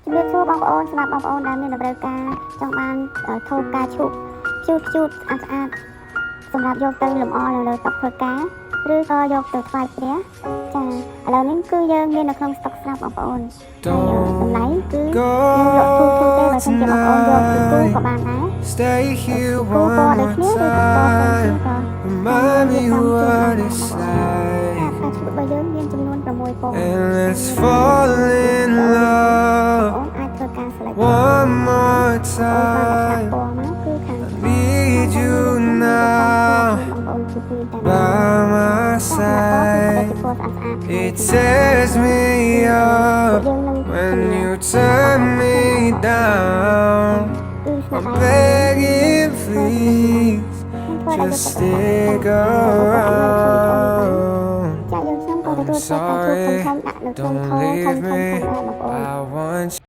ជំរាបសួរបងប្អូនសម្រាប់បងប្អូនដែលមានតម្រូវការចង់បានថូការឈូកខ្ជូតស្អាតសម្រាប់យកទៅលម្អនៅលើតុធ្វើការឬក៏យកទៅថ្វាយព្រះចាឥឡូវនេះគឺយើងមាននៅក្នុងស្តុកស្រាប់បងប្អូនតម្លៃគឺយើងលក់ទូទេបើសិនជាបងប្អូនយកទៅទូក៏បានដែរ Stay here ទូ one ពណ៌ដូច more គ្នាឬក៏ពណ៌ផ្សេង time. ក៏ Remind me what it's ការ like. ឈូករបស់យើងមានចំនួន6ពណ៌ And let's fall in បង love ប្អូនអាចធ្វើការ select one more ព time. ណ៌មកគឺខាង Need you now បងប្អូនគឺពីតែ by my side. It tears me up when you turn me down. I'm begging, please, just stick around. I'm sorry, don't leave me. I want you.